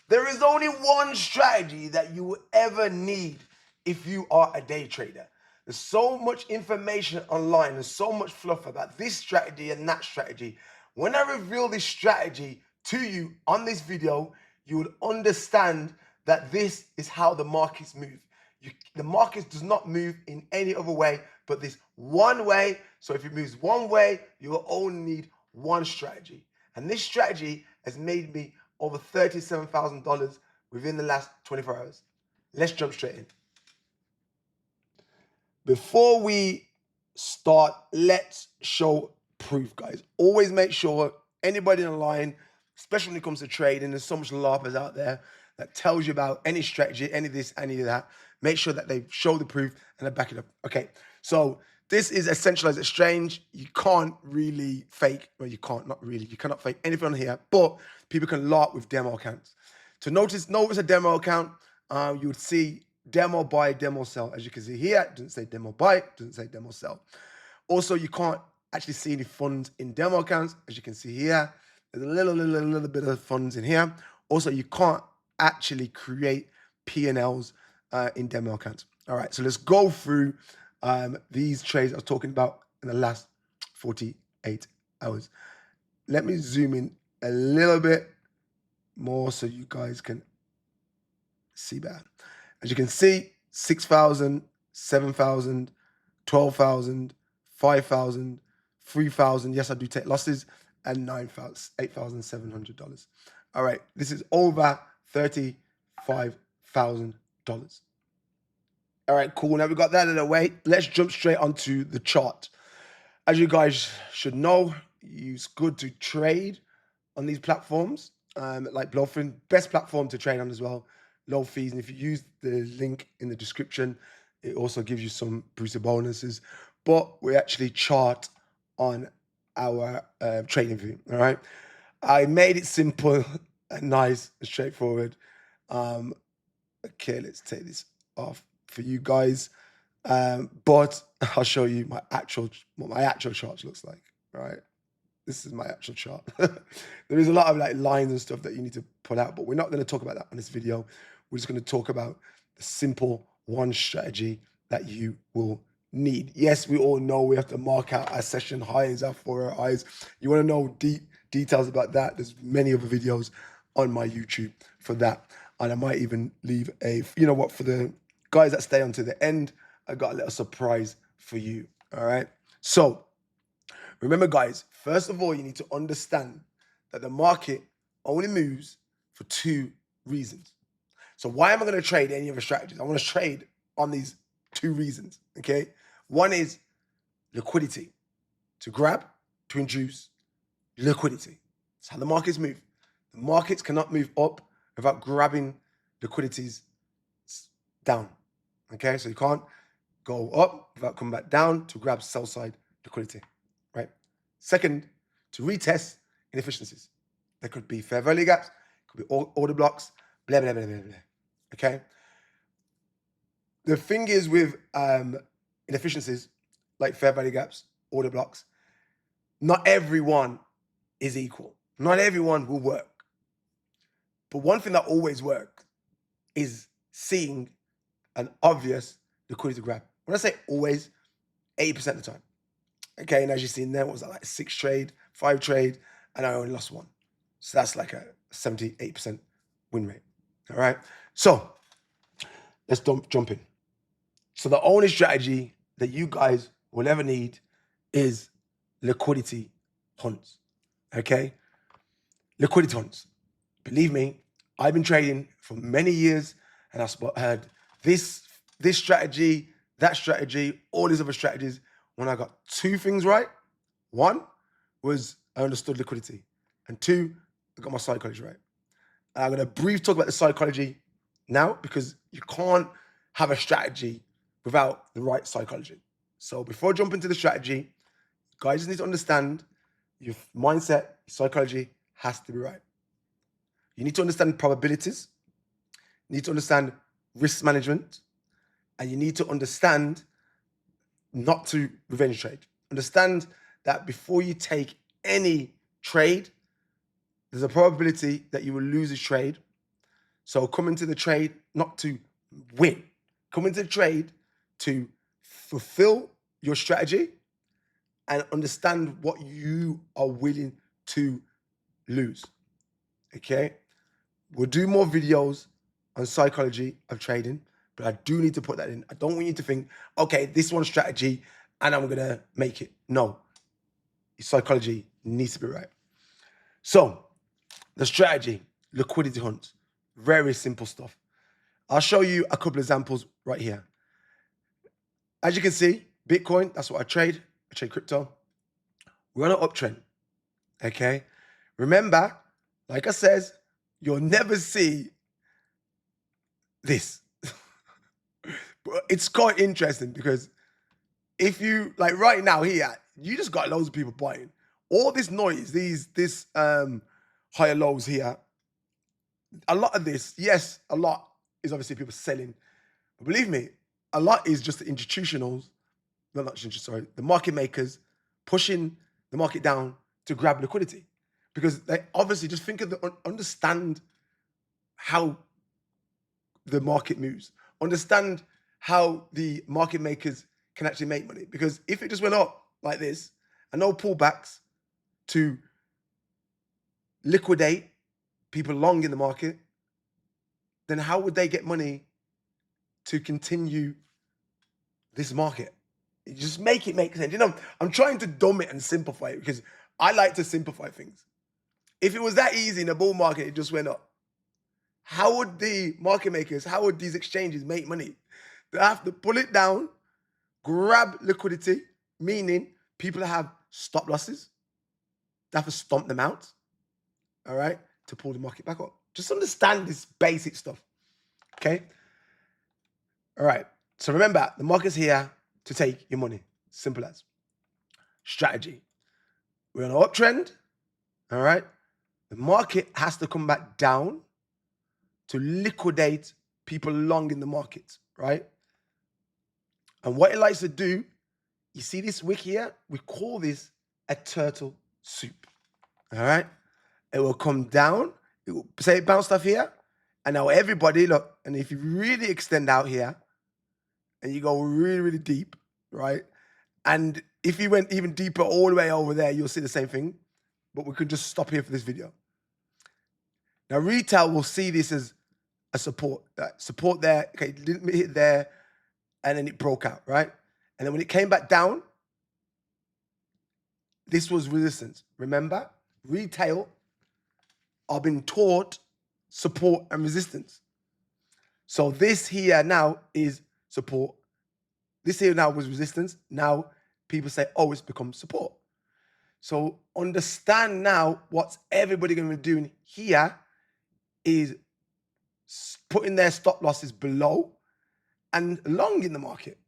There is only one strategy that you will ever need if you are a day trader. There's so much information online, there's so much fluff about this strategy and that strategy. When I reveal this strategy to you on this video, you would understand that this is how the markets move. The market does not move in any other way but this one way. So if it moves one way, you will only need one strategy. And this strategy has made me over $37,000 within the last 24 hours. Let's jump straight in. Before we start, let's show proof, guys. Always make sure anybody online, especially when it comes to trading, there's so much larpers out there that tells you about any strategy, any of this, any of that. Make sure that they show the proof and they back it up. Okay, so this is a centralized exchange. You can't really fake, well, you can't, not really. You cannot fake anything on here, but people can LARP with demo accounts. To notice a demo account, you would see demo buy, demo sell. As you can see here, it doesn't say demo buy, it doesn't say demo sell. Also, you can't actually see any funds in demo accounts. As you can see here, there's a little bit of funds in here. Also, you can't actually create P&Ls in demo accounts. All right, so let's go through these trades I was talking about in the last 48 hours. Let me zoom in a little bit more so you guys can see better. As you can see, 6,000, 7,000, 12,000, 5,000, 3,000. Yes, I do take losses, and $8,700. All right, this is over $35,000. All right, cool. Now we got that out of the way. Let's jump straight onto the chart. As you guys should know, it's good to trade on these platforms, like Blowfin, best platform to trade on as well. Low fees, and if you use the link in the description, it also gives you some booster bonuses. But we actually chart on our trading view. All right, I made it simple and nice and straightforward. Okay, let's take this off for you guys. But I'll show you what my actual chart looks like. Right, this is my actual chart. There is a lot of like lines and stuff that you need to pull out, but we're not going to talk about that on this video. We're just going to talk about the simple one strategy that you will need. Yes, we all know we have to mark out our session highs, our 4-hour highs. You want to know details about that? There's many other videos on my YouTube for that. And I might even leave you know what, for the guys that stay on to the end, I got a little surprise for you. All right. So remember, guys, first of all, you need to understand that the market only moves for 2 reasons. So why am I going to trade any other strategies? I want to trade on these 2 reasons, okay? One is liquidity, to grab, to induce liquidity. That's how the markets move. The markets cannot move up without grabbing liquidities down, okay? So you can't go up without coming back down to grab sell-side liquidity, right? Second, to retest inefficiencies. There could be fair value gaps, could be order blocks, blah, blah, blah, blah, blah. Okay. The thing is with inefficiencies like fair value gaps, order blocks, not everyone is equal. Not everyone will work. But one thing that always works is seeing an obvious liquidity grab. When I say always, 80% of the time. Okay, and as you've seen there, what was that, like 6 trade, 5 trade, and I only lost 1. So that's like a 78% win rate. All right. So let's jump in. So the only strategy that you guys will ever need is liquidity hunts. Okay. Liquidity hunts. Believe me, I've been trading for many years, and I've heard this strategy, that strategy, all these other strategies. When I got 2 things right, 1 was I understood liquidity, and 2, I got my psychology right. And I'm going to briefly talk about the psychology now, because you can't have a strategy without the right psychology. So before I jump into the strategy, guys just need to understand your mindset, your psychology has to be right. You need to understand probabilities, you need to understand risk management, and you need to understand not to revenge trade. Understand that before you take any trade, there's a probability that you will lose a trade, So come into the trade not to win. Come into the trade to fulfill your strategy and understand what you are willing to lose. Okay? We'll do more videos on psychology of trading, but I do need to put that in. I don't want you to think, okay, this one strategy and I'm going to make it. No. Your psychology needs to be right. So, the strategy, liquidity hunt, very simple stuff. I'll show you a couple examples right here. As you can see, Bitcoin, that's what I trade. I trade crypto. We're on an uptrend, okay? Remember, like I says, you'll never see this. But it's quite interesting because if you, like right now here, you just got loads of people buying. All this noise, this higher lows here, a lot of this, yes, a lot is obviously people selling. But believe me, a lot is just the institutionals, no, not sorry, the market makers pushing the market down to grab liquidity. Because they obviously just think of understand how the market moves. Understand how the market makers can actually make money. Because if it just went up like this and no pullbacks to liquidate people long in the market, then how would they get money to continue this market? You just make it make sense. You know, I'm trying to dumb it and simplify it because I like to simplify things. If it was that easy in a bull market, it just went up. How would the market makers, how would these exchanges make money? They have to pull it down, grab liquidity, meaning people have stop losses. They have to stomp them out, all right, to pull the market back up. Just understand this basic stuff, okay? All right, so remember, the market's here to take your money. Simple as. Strategy. We're on an uptrend, all right? The market has to come back down to liquidate people long in the market, right? And what it likes to do, you see this wick here? We call this a turtle soup, all right? It will come down, it will say it bounced off here, and now everybody, look, and if you really extend out here, and you go really, really deep, right? And if you went even deeper all the way over there, you'll see the same thing, but we could just stop here for this video. Now, retail will see this as a support. Support there, okay, didn't hit there, and then it broke out, right? And then when it came back down, this was resistance. Remember, retail are being taught support and resistance. So this here now is support. This here now was resistance. Now people say, oh, it's become support. So understand now what's everybody going to be doing here is putting their stop losses below and long in the market.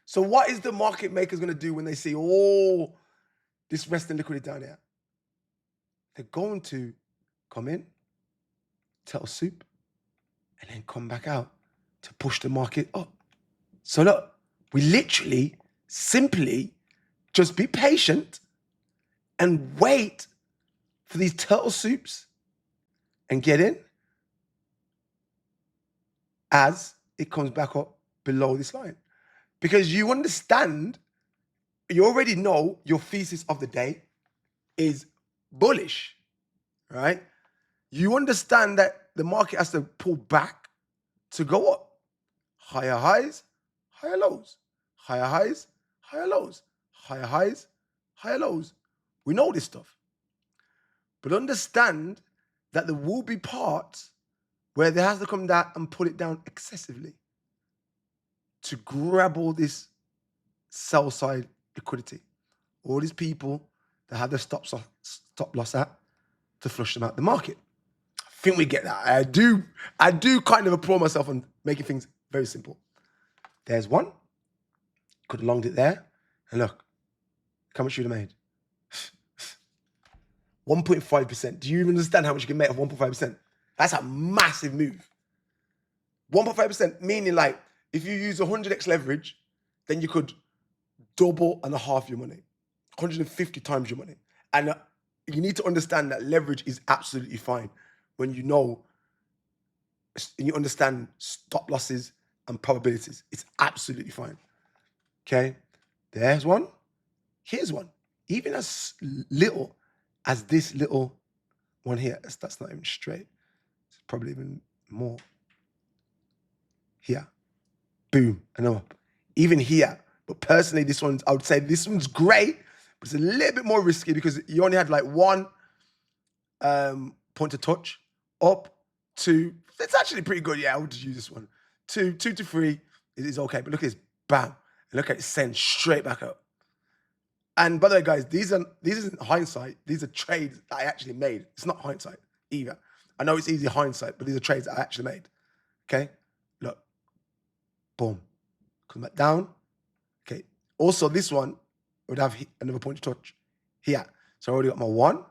So what is the market makers going to do when they see all this resting liquidity down here? They're going to come in, turtle soup, and then come back out to push the market up. So look, we literally, simply just be patient and wait for these turtle soups and get in as it comes back up below this line. Because you understand, you already know your thesis of the day is bullish, right? You understand that the market has to pull back to go up. Higher highs, higher lows. Higher highs, higher lows. Higher highs, higher lows. We know this stuff. But understand that there will be parts where they have to come down and pull it down excessively to grab all this sell side liquidity. All these people that have their stop loss at to flush them out the market. I think we get that. I do kind of applaud myself on making things very simple. There's one. Could have longed it there. And look, how much you'd have made? 1.5%. Do you even understand how much you can make of 1.5%? That's a massive move. 1.5% meaning like if you use 100x leverage, then you could double and a half your money. 150 times your money. And you need to understand that leverage is absolutely fine when you know and you understand stop losses and probabilities, it's absolutely fine. Okay, there's one. Here's one. Even as little as this little one here, that's not even straight. It's probably even more. Here, boom, and up. Even here, but personally, this one's, I would say this one's great, but it's a little bit more risky because you only had like one point to touch, up, two. It's actually pretty good. Yeah, I would just use this one. Two to three is okay, but look at this, bam, and look at it send straight back up. And by the way, guys, these isn't hindsight. These are trades that I actually made. It's not hindsight either. I know it's easy hindsight, but these are trades that I actually made. Okay, look, boom, come back down. Okay. Also, this one would have another point to touch here. So I already got my one.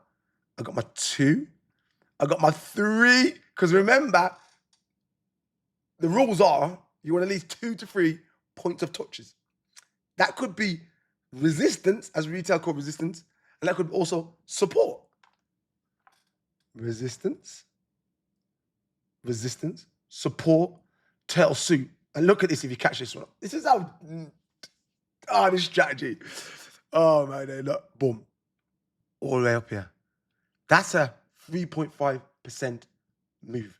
I got my two. I got my three. Because remember, the rules are you want at least 2 to 3 points of touches. That could be resistance, as retail call resistance, and that could also support. Resistance, support, tail suit. And look at this if you catch this one. This is how, this strategy. Oh, man, look, boom. All the way up here. That's a 3.5% move.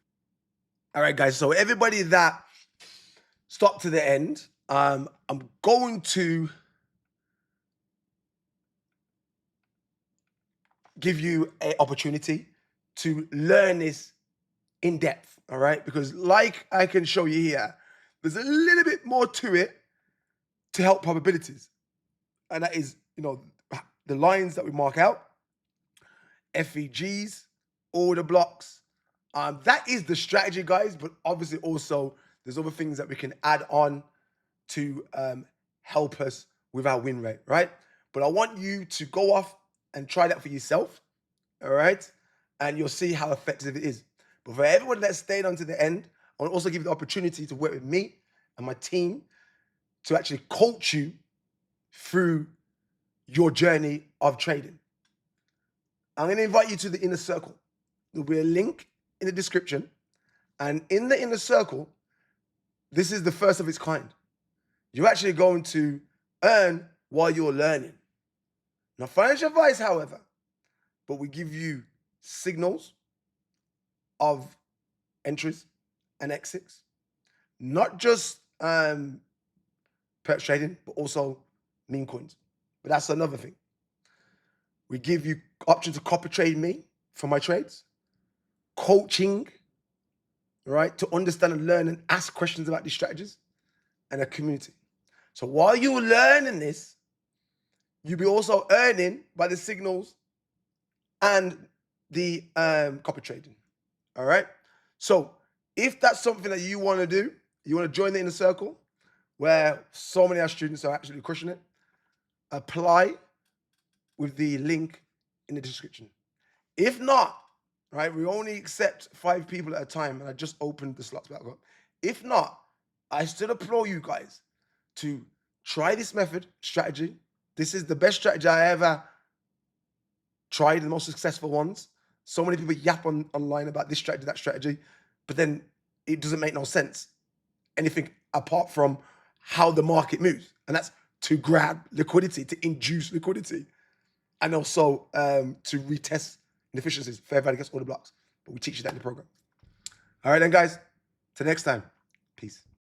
All right, guys. So everybody that stopped to the end, I'm going to give you an opportunity to learn this in depth, all right? Because like I can show you here, there's a little bit more to it to help probabilities. And that is, the lines that we mark out, FEGs, order blocks. That is the strategy, guys, but obviously also there's other things that we can add on to help us with our win rate, right? But I want you to go off and try that for yourself, all right? And you'll see how effective it is. But for everyone that stayed on to the end, I want to also give you the opportunity to work with me and my team to actually coach you through your journey of trading. I'm going to invite you to the inner circle. There'll be a link in the description. And in the inner circle, this is the first of its kind. You're actually going to earn while you're learning. Not financial advice, however, but we give you signals of entries and exits, not just perp trading, but also meme coins. But that's another thing. We give you option to copy trade me for my trades, coaching, right, to understand and learn and ask questions about these strategies, and a community. So while you're learning this, you'll be also earning by the signals and the copy trading. All right. So if that's something that you want to do, you want to join the inner circle where so many of our students are actually crushing it, apply with the link in the description. If not, right, we only accept 5 people at a time, and I just opened the slots back up. If not, I still implore you guys to try this method, strategy. This is the best strategy I ever tried, the most successful ones. So many people yap online about this strategy, that strategy, but then it doesn't make no sense. Anything apart from how the market moves. And that's to grab liquidity, to induce liquidity. And also to retest inefficiencies, fair value against order blocks. But we teach you that in the program. All right then, guys. Till next time. Peace.